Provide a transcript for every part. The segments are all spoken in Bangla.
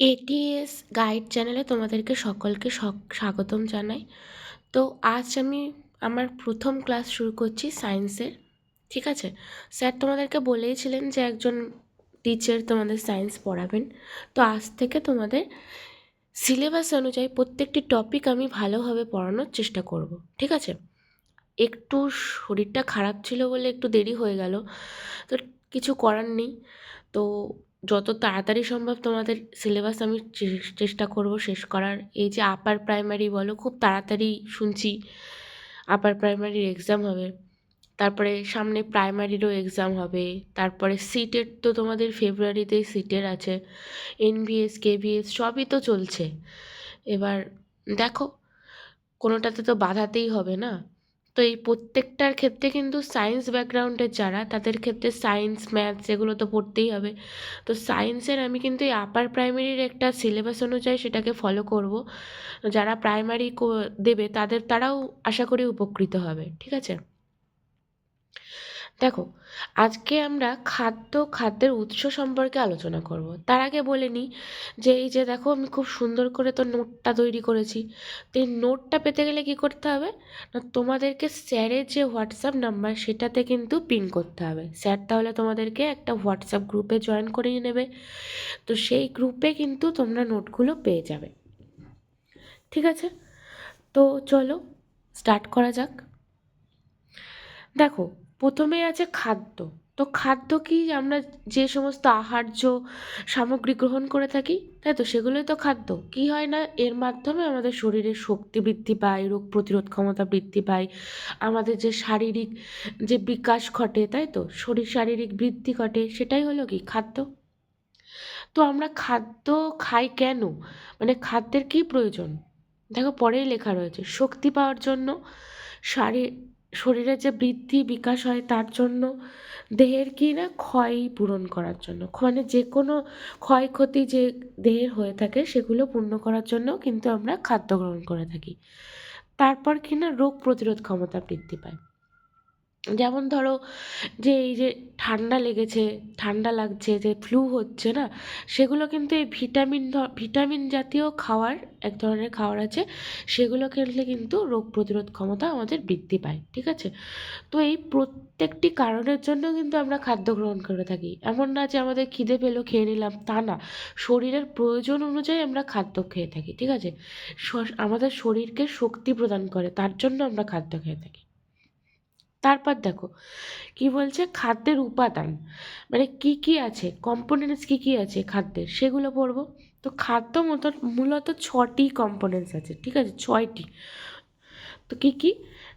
এটিএস গাইড চ্যানেলে তোমাদেরকে সকলকে স্বাগতম জানাই। তো আজ আমি আমার প্রথম ক্লাস শুরু করছি সায়েন্সের। ঠিক আছে, স্যার তোমাদেরকে বলেইছিলেন যে একজন টিচার তোমাদের সায়েন্স পড়াবেন। তো আজ থেকে তোমাদের সিলেবাস অনুযায়ী প্রত্যেকটি টপিক আমি ভালোভাবে পড়ানোর চেষ্টা করব। ঠিক আছে, একটু শরীরটা খারাপ ছিল বলে একটু দেরি হয়ে গেল, তো কিছু করার নেই। তো যত তাড়াতাড়ি সম্ভব তোমাদের সিলেবাস আমি চেষ্টা করব শেষ করার। এই যে আপার প্রাইমারি বলো, খুব তাড়াতাড়ি শুনছি আপার প্রাইমারির এক্সাম হবে, তারপরে সামনে প্রাইমারিরও এক্সাম হবে, তারপরে সিটের তো তোমাদের ফেব্রুয়ারিতেই সিটের আছে, এনভিএস কেভিএস সবই তো চলছে। এবার দেখো, কোনোটাতে তো বাধাতেই হবে না। তো এই প্রত্যেকটার ক্ষেত্রে কিন্তু সায়েন্স ব্যাকগ্রাউন্ডের যারা, তাদের ক্ষেত্রে সায়েন্স ম্যাথস এগুলো তো পড়তেই হবে। তো সায়েন্সের আমি কিন্তু এই আপার প্রাইমারির একটা সিলেবাস অনুযায়ী সেটাকে ফলো করব। যারা প্রাইমারি দেবে তারাও আশা করি উপকৃত হবে। ঠিক আছে, দেখো, আজকে আমরা খাদ্যের উৎস সম্পর্কে আলোচনা করব। তার আগে বলে নিই যে এই যে দেখো, আমি খুব সুন্দর করে তো নোটটা তৈরি করেছি। তো এই নোটটা পেতে গেলে কি করতে হবে না, তোমাদেরকে স্যারের যে হোয়াটসঅ্যাপ নাম্বার সেটাতে কিন্তু পিন করতে হবে। স্যার তাহলে তোমাদেরকে একটা হোয়াটসঅ্যাপ গ্রুপে জয়েন করিয়ে নেবে। তো সেই গ্রুপে কিন্তু তোমরা নোটগুলো পেয়ে যাবে। ঠিক আছে, তো চলো স্টার্ট করা যাক। দেখো, প্রথমে আছে খাদ্য। তো খাদ্য কি, আমরা যে সমস্ত আহার্য সামগ্রী গ্রহণ করে থাকি, তাই তো, সেগুলোই তো খাদ্য। কি হয় না, এর মাধ্যমে আমাদের শরীরের শক্তি বৃদ্ধি পায়, রোগ প্রতিরোধ ক্ষমতা বৃদ্ধি পায়, আমাদের যে শারীরিক যে বিকাশ ঘটে, তাই তো, শারীরিক বৃদ্ধি ঘটে, সেটাই হলো কি খাদ্য। তো আমরা খাদ্য খাই কেন, মানে খাদ্যের কি প্রয়োজন, দেখো পরেই লেখা রয়েছে শক্তি পাওয়ার জন্য, শারীর শরীরের যে বৃদ্ধি বিকাশ হয় তার জন্য, দেহের কি না ক্ষয় পূরণ করার জন্য, মানে যে কোনো ক্ষয়ক্ষতি যে দেহের হয়ে থাকে সেগুলো পূর্ণ করার জন্য কিন্তু আমরা খাদ্য গ্রহণ করে থাকি। তারপর কি না রোগ প্রতিরোধ ক্ষমতা বৃদ্ধি পায়। যেমন ধরো যে এই যে ঠান্ডা লেগেছে, ঠান্ডা লাগছে, যে ফ্লু হচ্ছে না, সেগুলো কিন্তু এই ভিটামিন জাতীয় খাওয়ার, এক ধরনের খাবার আছে, সেগুলো খেলে কিন্তু রোগ প্রতিরোধ ক্ষমতা আমাদের বৃদ্ধি পায়। ঠিক আছে, তো এই প্রত্যেকটি কারণের জন্য কিন্তু আমরা খাদ্য গ্রহণ করে থাকি। এমন না যে আমাদের খিদে পেলো খেয়ে নিলাম, তা না, শরীরের প্রয়োজন অনুযায়ী আমরা খাদ্য খেয়ে থাকি। ঠিক আছে, আমাদের শরীরকে শক্তি প্রদান করে, তার জন্য আমরা খাদ্য খেয়ে থাকি। তারপর দেখো কি বলছে, খাদ্যের উপাদান, মানে কি কি আছে, কম্পোনেন্টস কি কি আছে খাদ্যের, সেগুলো পড়বো। তো খাদ্য মূলত 6টি কম্পোনেন্টস আছে। ঠিক আছে, 6টি। তো কি কি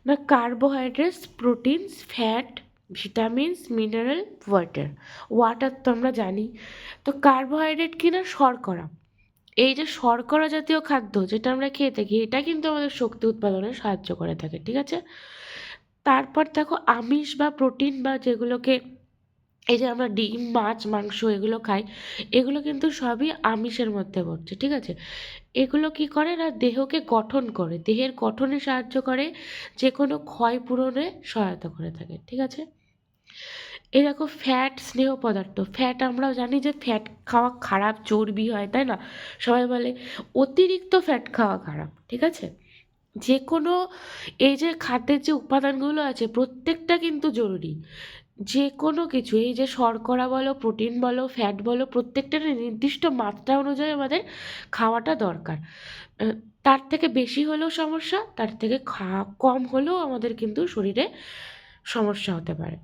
না, carbohydrates, proteins, fat, vitamins, mineral, water. Water তো আমরা জানি। তো কার্বোহাইড্রেট কি না, শর্করা। এই যে শর্করা জাতীয় খাদ্য যেটা আমরা খেয়ে থাকি, এটা কিন্তু আমাদের শক্তি উৎপাদনে সাহায্য করে থাকে। ঠিক আছে, তারপর দেখো আমিষ বা প্রোটিন বা যেগুলোকে, এই যে আমরা ডিম মাছ মাংস এগুলো খাই, এগুলো কিন্তু সবই আমিষের মধ্যে পড়ছে। ঠিক আছে, এগুলো কি করে না, দেহকে গঠন করে, দেহের গঠনে সাহায্য করে, যে কোনো ক্ষয় পূরণে সহায়তা করে থাকে। ঠিক আছে, এই দেখো ফ্যাট, স্নেহ পদার্থ। ফ্যাট আমরাও জানি যে ফ্যাট খাওয়া খারাপ, চর্বি হয়, তাই না, সবাই বলে অতিরিক্ত ফ্যাট খাওয়া খারাপ। ঠিক আছে, যে কোনো এই যে খাদ্যের যে উপাদানগুলো আছে প্রত্যেকটা কিন্তু জরুরি। যে কোনো কিছু, এই যে শর্করা বলো, প্রোটিন বলো, ফ্যাট বলো, প্রত্যেকটা নির্দিষ্ট মাত্রা অনুযায়ী আমাদের খাওয়াটা দরকার। আহ, তার থেকে বেশি হলেও সমস্যা, তার থেকে কম হলেও আমাদের কিন্তু শরীরে সমস্যা হতে পারে।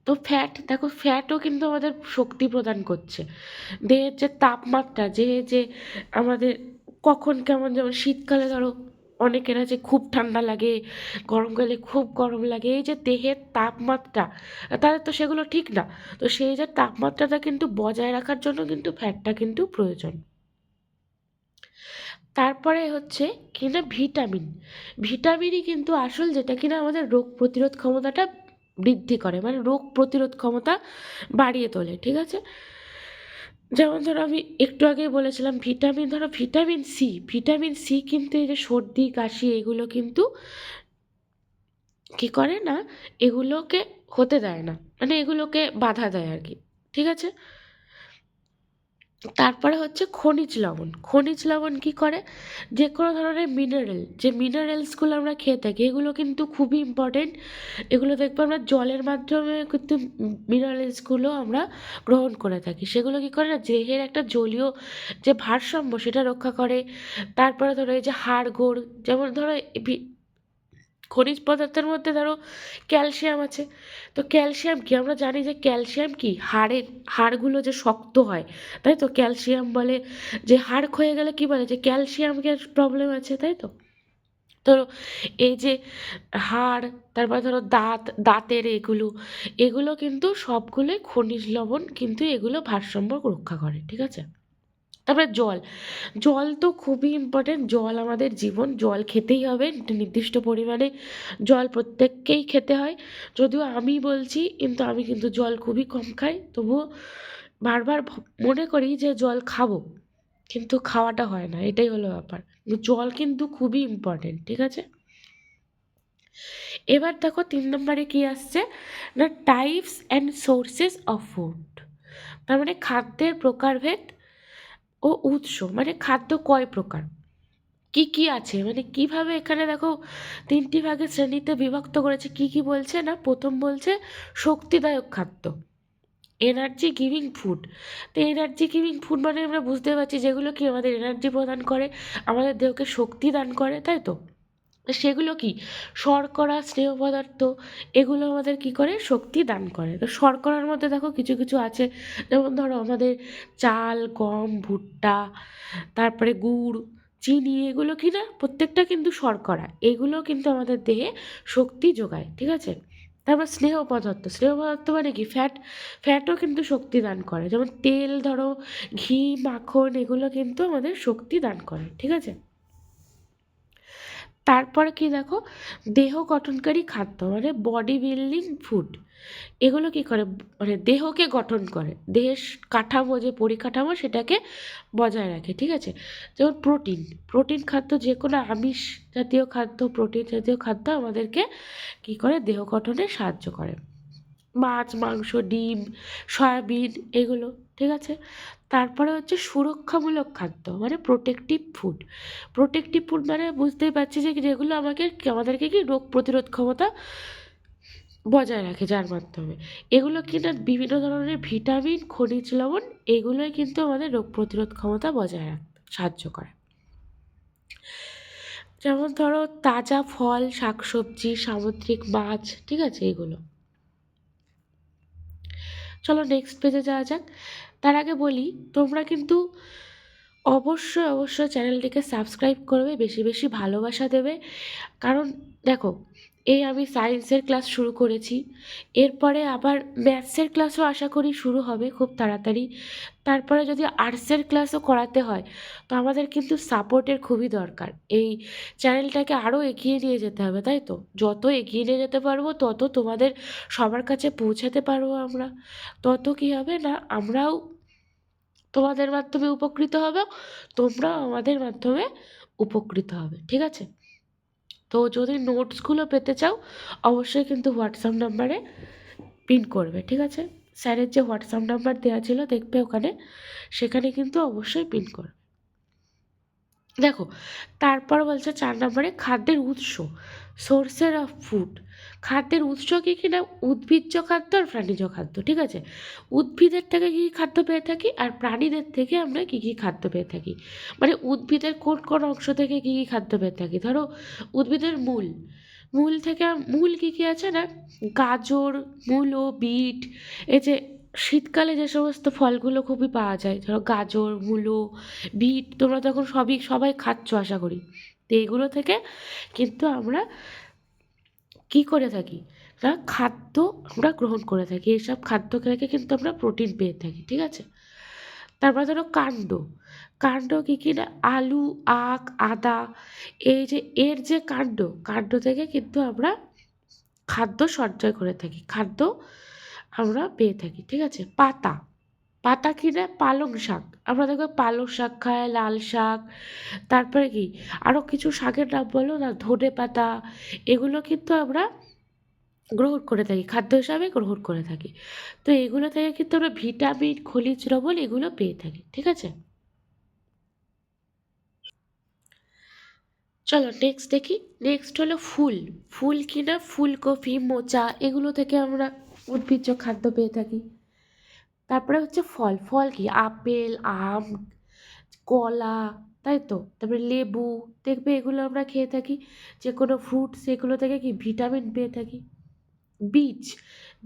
তো ফ্যাট, দেখো ফ্যাটও কিন্তু আমাদের শক্তি প্রদান করছে। দেহের যে তাপমাত্রা, যে আমাদের কখন কেমন, যেমন শীতকালে ধরো অনেকের আছে খুব ঠান্ডা লাগে, গরমকালে খুব গরম লাগে, এই যে দেহের তাপমাত্রা, তাদের তো সেগুলো ঠিক না। তো সেই যে তাপমাত্রাটা কিন্তু বজায় রাখার জন্য কিন্তু ফ্যাটটা কিন্তু প্রয়োজন। তারপরে হচ্ছে কিনা ভিটামিন। ভিটামিনই কিন্তু আসল, যেটা কিনা আমাদের রোগ প্রতিরোধ ক্ষমতাটা বৃদ্ধি করে, মানে রোগ প্রতিরোধ ক্ষমতা বাড়িয়ে তোলে। ঠিক আছে, যেমন ধরো আমি একটু আগে বলেছিলাম ভিটামিন, ধরো ভিটামিন সি, ভিটামিন সি কিন্তু এই যে সর্দি কাশি এগুলো কিন্তু কি করে না, এগুলোকে হতে দেয় না, মানে এগুলোকে বাধা দেয় আর কি। ঠিক আছে, তারপরে হচ্ছে খনিজ লবণ। খনিজ লবণ কী করে, যে কোনো ধরনের মিনারেল, যে মিনারেলসগুলো আমরা খেয়ে থাকি এগুলো কিন্তু খুবই ইম্পর্টেন্ট। এগুলো দেখবো আমরা জলের মাধ্যমে কিন্তু মিনারেলসগুলো আমরা গ্রহণ করে থাকি। সেগুলো কী করে না, দেহের একটা জলীয় যে ভারসাম্য সেটা রক্ষা করে। তারপরে ধরো এই যে হাড়গোড়, যেমন ধরো খনিজ পদার্থের মধ্যে ধরো ক্যালসিয়াম আছে। তো ক্যালসিয়াম কি, আমরা জানি যে ক্যালসিয়াম কি, হাড়গুলো যে শক্ত হয়, তাই তো ক্যালসিয়াম বলে যে হাড় ক্ষয়ে গেলে কি বলে যে ক্যালসিয়ামের প্রবলেম আছে, তাই তো। তো এই যে হাড়, তারপর ধরো দাঁতের এগুলো, এগুলো কিন্তু সবগুলোই খনিজ লবণ কিন্তু এগুলো ভারসাম্য রক্ষা করে, ঠিক আছে। তারপরে জল, জল তো খুবই ইম্পর্টেন্ট। জল আমাদের জীবন, জল খেতেই হবে একটা নির্দিষ্ট পরিমাণে। জল প্রত্যেককেই খেতে হয়। যদিও আমি বলছি, কিন্তু আমি কিন্তু জল খুবই কম খাই, তবুও বারবার মনে করি যে জল খাবো, কিন্তু খাওয়াটা হয় না, এটাই হলো ব্যাপার। জল কিন্তু খুবই ইম্পর্টেন্ট, ঠিক আছে। এবার দেখো 3 নম্বরে কি আসছে না, types and sources of food. তার মানে খাদ্যের প্রকারভেদ ও উৎস, মানে খাদ্য কয় প্রকার, কি কি আছে, মানে কিভাবে এখানে দেখো 3টি ভাগের শ্রেণীতে বিভক্ত করেছে। কি কি বলছে না, প্রথম বলছে শক্তিদায়ক খাদ্য, এনার্জি গিভিং ফুড। তো এনার্জি গিভিং ফুড মানে আমরা বুঝতে পারছি যেগুলো কি আমাদের এনার্জি প্রদান করে, আমাদের দেহকে শক্তি দান করে, তাই তো। সেগুলো কি, শর্করা, স্নেহ পদার্থ, এগুলো আমাদের কি করে, শক্তি দান করে। তো শর্করার মধ্যে দেখো কিছু কিছু আছে, যেমন ধরো আমাদের চাল, গম, ভুট্টা, তারপরে গুড়, চিনি, এগুলো কি না প্রত্যেকটা কিন্তু শর্করা, এগুলো কিন্তু আমাদের দেহে শক্তি যোগায়, ঠিক আছে। তারপর স্নেহ পদার্থ, স্নেহ পদার্থ মানে কি, ফ্যাটও কিন্তু শক্তি দান করে, যেমন তেল ধরো, ঘি, মাখন, এগুলো কিন্তু আমাদের শক্তি দান করে, ঠিক আছে। তারপরে কি দেখো, দেহ গঠনকারী খাদ্য মানে বডি বিল্ডিং ফুড, এগুলো কি করে, মানে দেহকে গঠন করে, দেহের কাঠামো, যে পরিকাঠামো সেটাকে বজায় রাখে, ঠিক আছে। যেমন প্রোটিন, প্রোটিন খাদ্য, যে কোনো আমিষ জাতীয় খাদ্য, প্রোটিন জাতীয় খাদ্য আমাদেরকে কি করে, দেহ গঠনে সাহায্য করে। মাছ, মাংস, ডিম, সয়াবিন, এগুলো, ঠিক আছে। তারপরে হচ্ছে সুরক্ষামূলক খাদ্য মানে প্রোটেক্টিভ ফুড। প্রোটেক্টিভ ফুড মানে বুঝতেই পারছি যে যেগুলো আমাদেরকে কি রোগ প্রতিরোধ ক্ষমতা বজায় রাখে, যার মাধ্যমে এগুলো কিনা বিভিন্ন ধরনের ভিটামিন, খনিজ লবণ, এগুলোই কিন্তু আমাদের রোগ প্রতিরোধ ক্ষমতা বজায় রাখতে সাহায্য করে। যেমন ধরো তাজা ফল, শাকসবজি, সামুদ্রিক মাছ, ঠিক আছে, এগুলো। চলো নেক্সট পেজে যাওয়া যাক। তার আগে বলি, তোমরা কিন্তু অবশ্যই অবশ্যই চ্যানেলটিকে সাবস্ক্রাইব করবে, বেশি বেশি ভালোবাসা দেবে। কারণ দেখো, এই আমি সায়েন্সের ক্লাস শুরু করেছি, এরপরে আবার ম্যাথসের ক্লাসও আশা করি শুরু হবে খুব তাড়াতাড়ি। তারপরে যদি আর্টসের ক্লাসও করাতে হয়, তো আমাদের কিন্তু সাপোর্টের খুবই দরকার। এই চ্যানেলটাকে আরও এগিয়ে নিয়ে যেতে হবে, তাই তো। যত এগিয়ে নিয়ে যেতে পারবো তত তোমাদের সবার কাছে পৌঁছাতে পারবো আমরা, তত কী হবে না, আমরাও তোমাদের মাধ্যমে উপকৃত হবে, তোমরাও আমাদের মাধ্যমে উপকৃত হবে, ঠিক আছে। তো যদি নোটসগুলো পেতে চাও, অবশ্যই কিন্তু হোয়াটসঅ্যাপ নাম্বারে পিন করবে, ঠিক আছে। স্যারের যে হোয়াটসঅ্যাপ নাম্বার দেওয়া ছিল দেখবে ওখানে, সেখানে কিন্তু অবশ্যই পিন করবে। দেখো, তারপর বলছে 4 নম্বরে খাদ্যের উৎস, সোর্সের অফ ফুড। খাদ্যের উৎস কী কী না, উদ্ভিজ্জ খাদ্য আর প্রাণীজ খাদ্য, ঠিক আছে। উদ্ভিদের থেকে কী কী খাদ্য পেয়ে থাকি, আর প্রাণীদের থেকে আমরা কী কী খাদ্য পেয়ে থাকি, মানে উদ্ভিদের কোন কোন অংশ থেকে কী কী খাদ্য পেয়ে থাকি। ধরো উদ্ভিদের মূল, মূল থেকে মূল কী কী আছে না, গাজর, মূলো, বিট, এই যে শীতকালে যে সমস্ত ফলগুলো খুবই পাওয়া যায়, ধরো গাজর, মূলো, বিট, তোমরা তখন সবাই খাচ্ছ আশা করি। তো এগুলো থেকে কিন্তু আমরা কি করে থাকি না, খাদ্য আমরা গ্রহণ করে থাকি, এইসব খাদ্য থেকে কিন্তু আমরা প্রোটিন পেয়ে থাকি, ঠিক আছে। তারপর ধরো কাণ্ড, কাণ্ড কী কী না, আলু, আখ, আদা, এই যে এর যে কাণ্ড, কাণ্ড থেকে কিন্তু আমরা খাদ্য সঞ্চয় করে থাকি, খাদ্য আমরা পেয়ে থাকি, ঠিক আছে। পাতা, পাতা কি না, পালং শাক, আমরা দেখবে পালং শাক খাই, লাল শাক, তারপরে কি আরও কিছু শাকের নাম বলো না, ধনে পাতা, এগুলো কিন্তু আমরা গ্রহণ করে থাকি, খাদ্য হিসাবে গ্রহণ করে থাকি। তো এগুলো থেকে কিন্তু আমরা ভিটামিন, খনিজ লবণ এগুলো পেয়ে থাকি, ঠিক আছে? চলো নেক্সট দেখি। নেক্সট হলো ফুল। ফুল কি না, ফুলকপি, মোচা এগুলো থেকে আমরা উদ্ভিজ্জ খাদ্য পেয়ে থাকি। তারপরে হচ্ছে ফল। ফল কি, আপেল, আম, কলা, তাই তো? তারপরে লেবু, দেখবে এগুলো আমরা খেয়ে থাকি। যে কোনো ফ্রুটস এগুলো থেকে কি ভিটামিন পেয়ে থাকি। বীজ।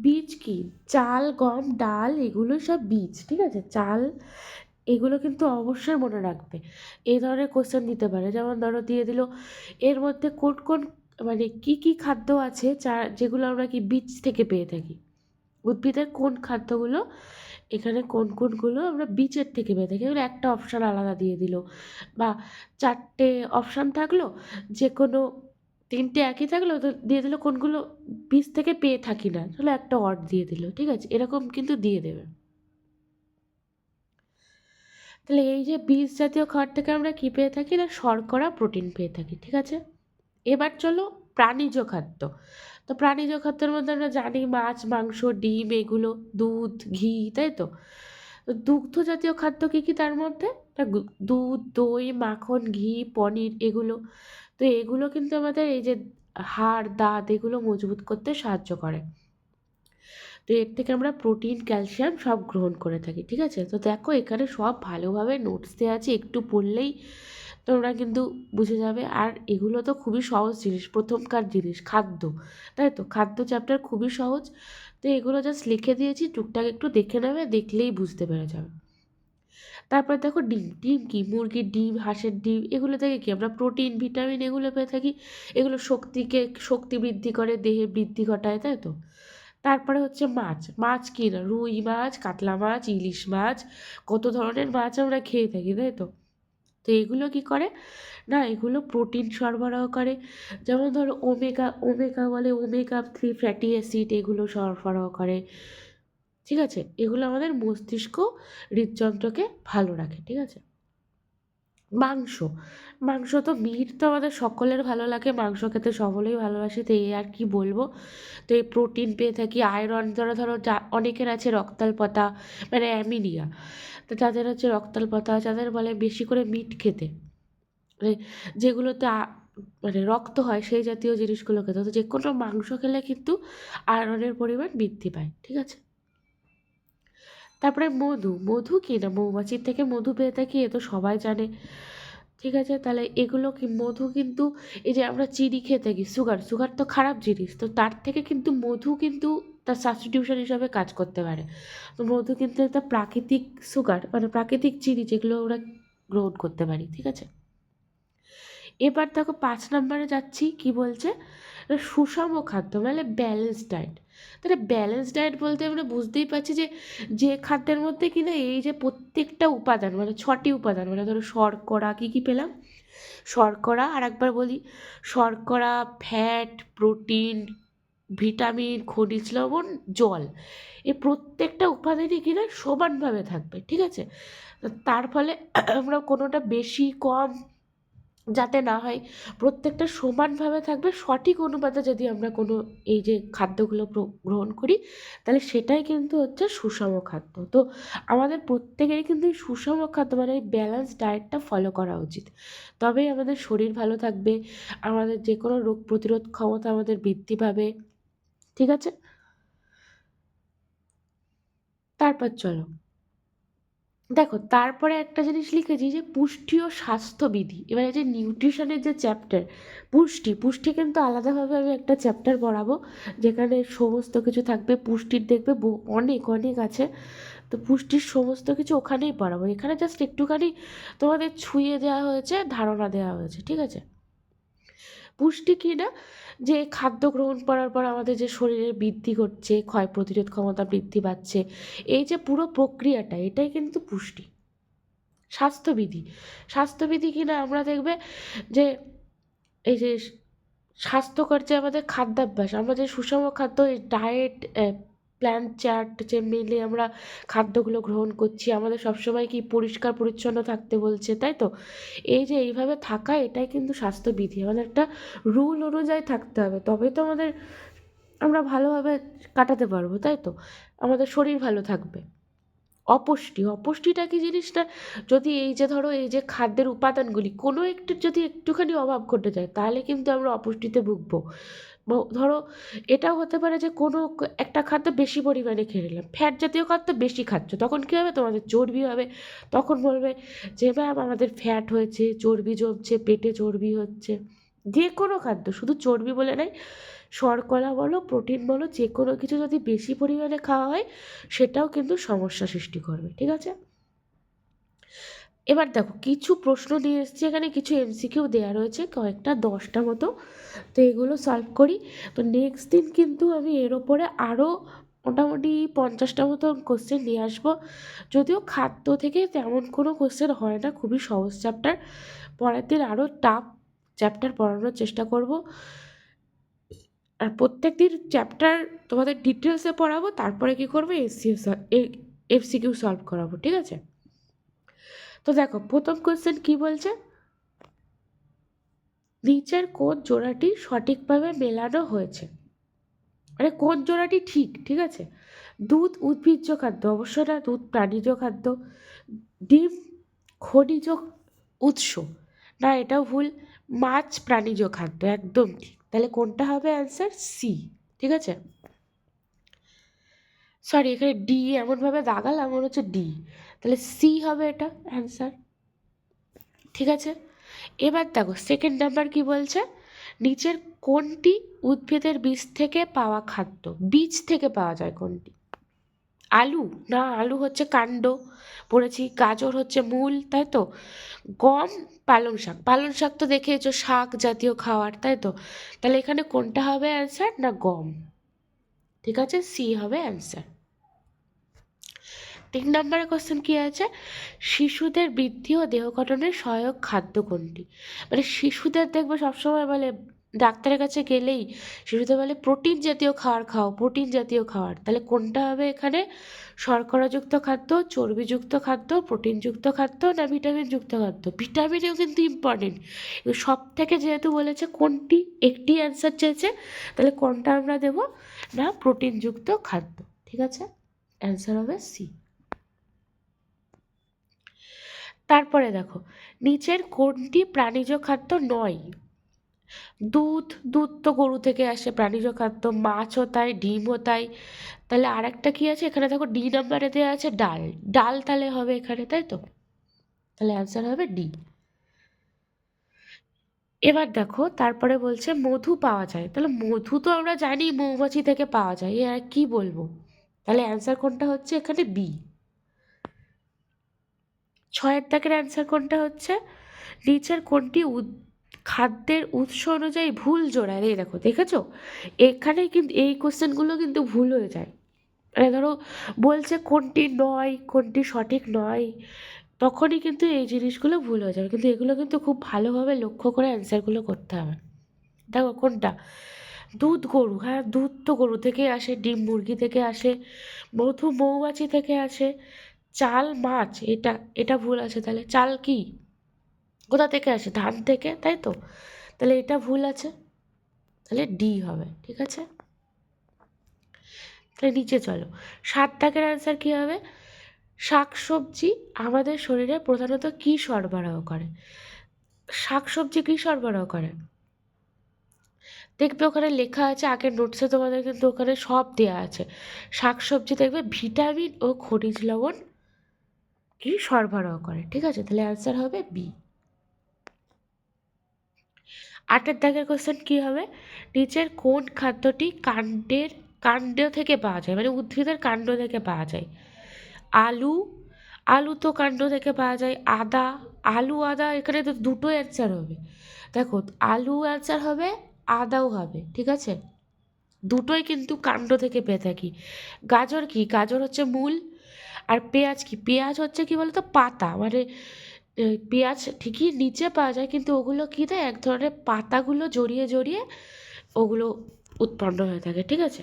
বীজ কি, চাল, গম, ডাল এগুলো সব বীজ, ঠিক আছে? চাল এগুলো কিন্তু অবশ্যই মনে রাখবে। এই ধরনের কোশ্চেন দিতে পারে, যেমন ধরো দিয়ে দিল এর মধ্যে কোন কোন মানে কি কি খাদ্য আছে যেগুলো আমরা কি বীজ থেকে পেয়ে থাকি। উদ্ভিদের কোন খাদ্যগুলো, এখানে কোন কোনগুলো আমরা বীজের থেকে পেয়ে থাকি, এগুলো একটা অপশান আলাদা দিয়ে দিল, বা চারটে অপশান থাকলো, যে কোনো তিনটে একই থাকলো তো দিয়ে দিল কোনগুলো বীজ থেকে পেয়ে থাকি না, তাহলে একটা অড দিয়ে দিল, ঠিক আছে? এরকম কিন্তু দিয়ে দেবে। তাহলে এই যে বীজ জাতীয় খাবার থেকে আমরা কী পেয়ে থাকি না, শর্করা, প্রোটিন পেয়ে থাকি, ঠিক আছে? এবার চলো প্রাণীজ খাদ্য। তো প্রাণীজ খাদ্যের মধ্যে আমরা জানি মাছ, মাংস, ডিম এগুলো, দুধ, ঘি, তাই তো? তো দুগ্ধ জাতীয় খাদ্য কী কী তার মধ্যে? দুধ, দই, মাখন, ঘি, পনির এগুলো। তো এগুলো কিন্তু আমাদের এই যে হাড়, দাঁত এগুলো মজবুত করতে সাহায্য করে। তো এর থেকে আমরা প্রোটিন, ক্যালসিয়াম সব গ্রহণ করে থাকি, ঠিক আছে? তো দেখো এখানে সব ভালোভাবে নোটস দেওয়া আছে, একটু পড়লেই তোমরা কিন্তু বুঝে যাবে। আর এগুলো তো খুবই সহজ জিনিস, প্রথমকার জিনিস, খাদ্য, তাই তো? খাদ্য চ্যাপ্টার খুবই সহজ। তো এগুলো জাস্ট লিখে দিয়েছি, টুকটাক একটু দেখে নেবে, দেখলেই বুঝতে পেরে যাবে। তারপর দেখো ডিম। ডিম কি, মুরগির ডিম, হাঁসের ডিম এগুলো থেকে কি আমরা প্রোটিন, ভিটামিন এগুলো পেয়ে থাকি। এগুলো শক্তি বৃদ্ধি করে, দেহে বৃদ্ধি ঘটায়, তাই তো? তারপরে হচ্ছে মাছ। মাছ কি না, রুই মাছ, কাতলা মাছ, ইলিশ মাছ, কত ধরনের মাছ আমরা খেয়ে থাকি, তাই তো? তো এগুলো কি করে না, এগুলো প্রোটিন সরবরাহ করে। যেমন ধরো ওমেগা, ওমেগা বলে ওমেগা 3 ফ্যাটি অ্যাসিড এগুলো সরবরাহ করে, ঠিক আছে? এগুলো আমাদের মস্তিষ্ক, হৃদযন্ত্রকে ভালো রাখে, ঠিক আছে? মাংস। মাংস তো মিট তো আমাদের সকলের ভালো লাগে, মাংস খেতে সকলেই ভালোবাসে, তো এই আর কি বলবো। তো এই প্রোটিন পেয়ে থাকি, আয়রন, ধরো ধরো যা অনেকের আছে রক্তাল্পতা মানে অ্যামিনিয়া, তো যাদের হচ্ছে রক্তাল্পতা, যাদের বলে বেশি করে মিট খেতে, মানে যেগুলোতে মানে রক্ত হয় সেই জাতীয় জিনিসগুলো খেতে, তো যে কোনো মাংস খেলে কিন্তু আয়রনের পরিমাণ বৃদ্ধি পায়, ঠিক আছে? তারপরে মধু। মধু কি না, মৌমাছির থেকে মধু পেয়ে থাকি, এ তো সবাই জানে, ঠিক আছে? তাহলে এগুলো কি, মধু কিন্তু এই যে আমরা চিনি খেয়ে থাকি, সুগার, সুগার তো খারাপ জিনিস, তো তার থেকে কিন্তু মধু কিন্তু তার সাবস্টিটিউশন হিসাবে কাজ করতে পারে। তো মধু কিন্তু একটা প্রাকৃতিক সুগার, মানে প্রাকৃতিক চিনি যেগুলো আমরা গ্রহণ করতে পারি, ঠিক আছে? এবার দেখো 5 নম্বরে যাচ্ছি, কি বলছে না, সুষম খাদ্য মানে ব্যালেন্স ডায়েট। তাহলে ব্যালেন্স ডায়েট বলতে আমরা বুঝতেই পারছি যে যে খাদ্যের মধ্যে কিনা এই যে প্রত্যেকটা উপাদান, মানে 6টি উপাদান, মানে ধরো শর্করা, কী কী পেলাম, শর্করা, আর একবার বলি, শর্করা, ফ্যাট, প্রোটিন, ভিটামিন, খনিজ লবণ, জল, এই প্রত্যেকটা উপাদানই কিনা সমানভাবে থাকবে, ঠিক আছে? তো তার ফলে আমরা কোনোটা বেশি কম যাতে না হয়, প্রত্যেকটা সমানভাবে থাকবে, সঠিক অনুপাতে যদি আমরা কোনো এই যে খাদ্যগুলো গ্রহণ করি, তাহলে সেটাই কিন্তু হচ্ছে সুষম খাদ্য। তো আমাদের প্রত্যেকেরই কিন্তু এই সুষম খাদ্য মানে এই ব্যালেন্স ডায়েটটা ফলো করা উচিত, তবেই আমাদের শরীর ভালো থাকবে, আমাদের যে কোনো রোগ প্রতিরোধ ক্ষমতা আমাদের বৃদ্ধি পাবে, ঠিক আছে? তারপর চলো দেখো, তারপরে একটা জিনিস লিখেছি যে পুষ্টি ও স্বাস্থ্যবিধি। এবার এই যে নিউট্রিশনের যে চ্যাপ্টার, পুষ্টি, পুষ্টি কিন্তু আলাদাভাবে আমি একটা চ্যাপ্টার পড়াবো, যেখানে সমস্ত কিছু থাকবে। পুষ্টির দেখবে অনেক অনেক আছে, তো পুষ্টির সমস্ত কিছু ওখানেই পড়াবো। এখানে জাস্ট একটুখানি তোমাদের ছুঁয়ে দেওয়া হয়েছে, ধারণা দেওয়া হয়েছে, ঠিক আছে? পুষ্টি কী না, যে খাদ্য গ্রহণ করার পর আমাদের যে শরীরের বৃদ্ধি ঘটছে, ক্ষয় প্রতিরোধ ক্ষমতা বৃদ্ধি পাচ্ছে, এই যে পুরো প্রক্রিয়াটা, এটাই কিন্তু পুষ্টি। স্বাস্থ্যবিধি। স্বাস্থ্যবিধি কি না, আমরা দেখবে যে এই যে স্বাস্থ্যকর যে আমাদের খাদ্যাভ্যাস, আমরা যে সুষম খাদ্য, এই ডায়েট প্ল্যান চার্ট যে মেনে আমরা খাদ্যগুলো গ্রহণ করছি, আমাদের সবসময় কি পরিষ্কার পরিচ্ছন্ন থাকতে বলছে, তাই তো? এই যে এইভাবে থাকা, এটাই কিন্তু স্বাস্থ্যবিধি, আমাদের একটা রুল অনুযায়ী থাকতে হবে, তবে তো আমাদের আমরা ভালোভাবে কাটাতে পারবো, তাই তো? আমাদের শরীর ভালো থাকবে। অপুষ্টিটা কি জিনিসটা, যদি এই যে ধরো এই যে খাদ্যের উপাদানগুলি কোনো একটু যদি একটুখানি অভাব ঘটে যায়, তাহলে কিন্তু আমরা অপুষ্টিতে ভুগবো। ধরো এটাও হতে পারে যে কোনো একটা খাদ্য বেশি পরিমাণে খেয়ে নিলাম, ফ্যাট জাতীয় খাদ্য বেশি খাচ্ছ, তখন কী হবে, তোমাদের চর্বি হবে। তখন বলবে যে ম্যাম আমাদের ফ্যাট হয়েছে, চর্বি জমছে, পেটে চর্বি হচ্ছে। যে কোনো খাদ্য, শুধু চর্বি বলে নয়, শর্করা বলো, প্রোটিন বলো, যে কোনো কিছু যদি বেশি পরিমাণে খাওয়া হয়, সেটাও কিন্তু সমস্যা সৃষ্টি করবে, ঠিক আছে? এবার দেখো কিছু প্রশ্ন দিয়ে এসছি এখানে, কিছু এমসিকিউ দেওয়া রয়েছে কয়েকটা, 10টা মতো। তো এগুলো সলভ করি। তো নেক্সট দিন কিন্তু আমি এর ওপরে আরও মোটামুটি 50টা মতো কোশ্চেন নিয়ে আসবো। যদিও খাদ্য থেকে তেমন কোনো কোশ্চেন হয় না, খুবই সহজ চ্যাপ্টার। পরের দিন আরও টাফ চ্যাপ্টার পড়ানোর চেষ্টা করব। আর প্রত্যেক দিন চ্যাপ্টার তোমাদের ডিটেলসে পড়াবো, তারপরে কী করবো, এমসিকিউ সলভ করাবো, ঠিক আছে? তো দেখো প্রথম কোশ্চেন কি বলছে, নিচের কোন জোড়াটি সঠিকভাবে মেলানো হয়েছে, মানে কোন জোড়াটি ঠিক, ঠিক আছে? দুধ উদ্ভিজ্জ খাদ্য, অবশ্য না, দুধ প্রাণীজ খাদ্য। ডিম খনিজ উৎস, না এটাও ভুল। মাছ প্রাণীজ খাদ্য, একদম ঠিক। তাহলে কোনটা হবে অ্যান্সার? সি, ঠিক আছে? সরি, এখানে ডি এমনভাবে দাগালাম মনে হচ্ছে ডি, তাহলে সি হবে এটা অ্যান্সার, ঠিক আছে? এবার দেখো সেকেন্ড নাম্বার কি বলছে, নিচের কোনটি উদ্ভিদের বীজ থেকে পাওয়া খাদ্য, বীজ থেকে পাওয়া যায় কোনটি? আলু, না আলু হচ্ছে কাণ্ড পড়েছি, গাজর হচ্ছে মূল, তাই তো? গম, পালং শাক, পালং শাক তো দেখেছো শাক জাতীয় খাবার, তাই তো? তাহলে এখানে কোনটা হবে অ্যান্সার? না গম, ঠিক আছে? সি হবে অ্যান্সার। 3 নম্বরের কোশ্চেন কি আছে, শিশুদের বৃদ্ধি ও দেহ গঠনের সহায়ক খাদ্য কোনটি? মানে শিশুদের দেখবে সবসময় বলে, ডাক্তারের কাছে গেলেই শিশুদের বলে প্রোটিন জাতীয় খাবার খাও, প্রোটিন জাতীয় খাবার। তাহলে কোনটা হবে এখানে? শর্করাযুক্ত খাদ্য, চর্বিযুক্ত খাদ্য, প্রোটিনযুক্ত খাদ্য, না ভিটামিনযুক্ত খাদ্য? ভিটামিনেও কিন্তু ইম্পর্টেন্ট, সব থেকে যেহেতু বলেছে কোনটি একটি অ্যান্সার চেয়েছে, তাহলে কোনটা আমরা দেব? না প্রোটিনযুক্ত খাদ্য, ঠিক আছে? অ্যান্সার হবে সি। তারপরে দেখো নিচের কোনটি প্রাণীজ খাদ্য নয়? দুধ, দুধ তো গরু থেকে আসে, প্রাণীজ খাদ্য। মাছও তাই, ডিমও তাই। তাহলে আর একটা কি আছে এখানে, দেখো ডি নাম্বারে দেওয়া আছে ডাল, ডাল তাহলে হবে এখানে, তাই তো? তাহলে অ্যান্সার হবে ডি। এবার দেখো তারপরে বলছে মধু পাওয়া যায়, তাহলে মধু তো আমরা জানি মৌমাছি থেকে পাওয়া যায়, এ আর কি বলবো? তাহলে অ্যান্সার কোনটা হচ্ছে এখানে? বি। 6 দাগের অ্যান্সার কোনটা হচ্ছে, নিচের কোনটি খাদ্যের উৎস অনুযায়ী ভুল জোড়ায়? এই দেখো, দেখেছো এখানে কিন্তু এই কোশ্চেনগুলো কিন্তু ভুল হয়ে যায়। মানে ধরো বলছে কোনটি নয়, কোনটি সঠিক নয়, তখনই কিন্তু এই জিনিসগুলো ভুল হয়ে যাবে। কিন্তু এগুলো কিন্তু খুব ভালোভাবে লক্ষ্য করে অ্যান্সারগুলো করতে হবে। দেখো কোনটা, দুধ গরু, হ্যাঁ দুধ তো গরু থেকে আসে, ডিম মুরগি থেকে আসে, মধু মৌমাছি থেকে আসে, চাল মাছ, এটা এটা ভুল আছে। তাহলে চাল কি কোথা থেকে আসে? ধান থেকে, তাই তো? তাহলে এটা ভুল আছে, তাহলে ডি হবে, ঠিক আছে? তাহলে নিচে চলো, 7 দাগের অ্যান্সার কী হবে, শাকসবজি আমাদের শরীরে প্রধানত কী সরবরাহ করে? শাকসবজি কী সরবরাহ করে? দেখবে ওখানে লেখা আছে, আগের নোটসে তোমাদের কিন্তু ওখানে সব দেওয়া আছে। শাকসবজি দেখবে ভিটামিন ও খনিজ লবণ কি সরবরাহ করে, ঠিক আছে? তাহলে অ্যান্সার হবে বি। 8 দাগের কোশ্চেন কি হবে, নিচের কোন খাদ্যটি কাণ্ড থেকে পাওয়া যায়, মানে উদ্ভিদের কাণ্ড থেকে পাওয়া যায়? আলু, আলু তো কাণ্ড থেকে পাওয়া যায়। আদা, আলু আদা, এখানে তো দুটো অ্যান্সার হবে। দেখো আলু অ্যান্সার হবে, আদাও হবে, ঠিক আছে? দুটোই কিন্তু কাণ্ড থেকে পেয়ে থাকি। গাজর কি, গাজর হচ্ছে মূল। আর পেঁয়াজ কি, পেঁয়াজ হচ্ছে কি বলতো পাতা, মানে পেঁয়াজ ঠিকই নিচে পাওয়া যায়, কিন্তু ওগুলো কী দেয়, এক ধরনের পাতাগুলো জড়িয়ে জড়িয়ে ওগুলো উৎপন্ন হয়ে থাকে, ঠিক আছে?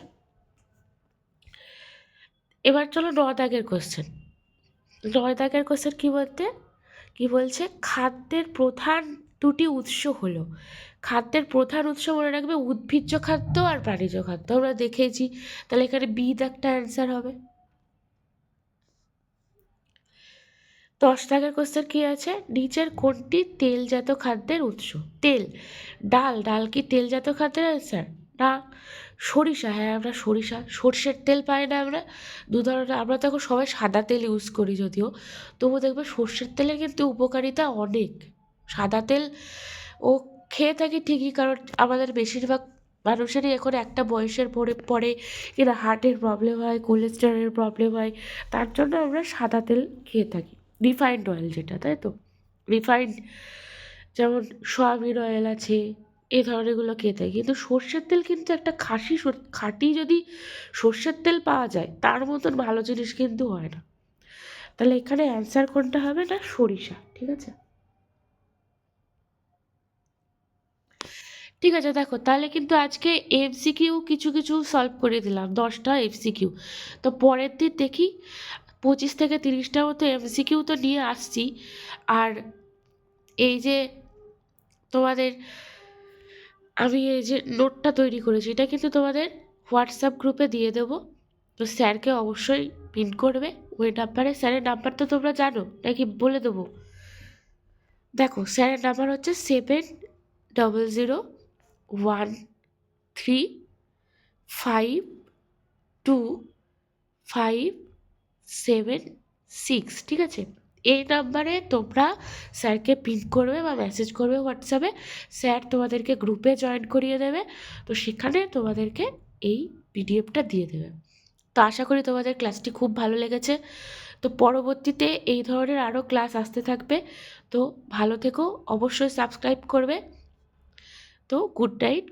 এবার চলো 9 দাগের কোশ্চেন। 9 দাগের কোশ্চেন কী বলতে, কি বলছে, খাদ্যের প্রধান দুটি উৎস হলো, খাদ্যের প্রধান উৎস মনে রাখবে উদ্ভিজ্জ খাদ্য আর প্রাণীজ খাদ্য, আমরা দেখেছি। তাহলে এখানে বি একটা অ্যান্সার হবে। 10 দাগের কোশ্চেন কি আছে, নিচের কোনটি তেলজাত খাদ্যের উৎস? তেল, ডাল কি তেলজাত খাদ্যের অ্যান্সার? না। সরিষা, হ্যাঁ আমরা সর্ষের তেল পাই না আমরা? দু ধরনের, আমরা তখন সবাই সাদা তেল ইউজ করি যদিও, তবুও দেখবে সর্ষের তেলের কিন্তু উপকারিতা অনেক। সাদা তেল ও খেয়ে থাকি ঠিকই, কারণ আমাদের বেশিরভাগ মানুষেরই এখন একটা বয়সের পরে কিনা হার্টের প্রবলেম হয়, কোলেস্টেরলের প্রবলেম হয়, তার জন্য আমরা সাদা তেল খেয়ে থাকি। রিফাইন্ড অয়েল যেটা, তাই তো, রিফাইন্ড যেমন সয়াবিন অয়েল আছে, এই ধরনেরগুলো খেয়ে থাকি। কিন্তু সর্ষের তেল কিন্তু একটা খাঁটি যদি সর্ষের তেল পাওয়া যায়, তার মতন ভালো জিনিস কিন্তু হয় না। তাহলে এখানে অ্যান্সার কোনটা হবে না, সরিষা। ঠিক আছে, ঠিক আছে। দেখো তাহলে কিন্তু আজকে এমসিকিউ কিছু কিছু সলভ করে দিলাম, 10টা এমসিকিউ। তো পরের দিন দেখি 25 থেকে 30টার মতো এমসিকিউ তো নিয়ে আসছি। আর এই যে তোমাদের আমি এই যে নোটটা তৈরি করেছি, এটা কিন্তু তোমাদের হোয়াটসঅ্যাপ গ্রুপে দিয়ে দেবো। তো স্যারকে অবশ্যই পিন করবে ওই নাম্বারে। স্যারের নাম্বার তো তোমরা জানো নাকি বলে দেবো? দেখো স্যারের নাম্বার হচ্ছে 700135257 6, ঠিক আছে? এই নাম্বারে তোমরা স্যারকে পিন করবে বা মেসেজ করবে হোয়াটসঅ্যাপে, স্যার তোমাদেরকে গ্রুপে জয়েন করিয়ে দেবে। তো সেখানে তোমাদেরকে এই পিডিএফটা দিয়ে দেবে। তো আশা করি তোমাদের ক্লাসটি খুব ভালো লেগেছে। তো পরবর্তীতে এই ধরনের আরও ক্লাস আসতে থাকবে। তো ভালো থেকো, অবশ্যই সাবস্ক্রাইব করবে। তো গুড নাইট।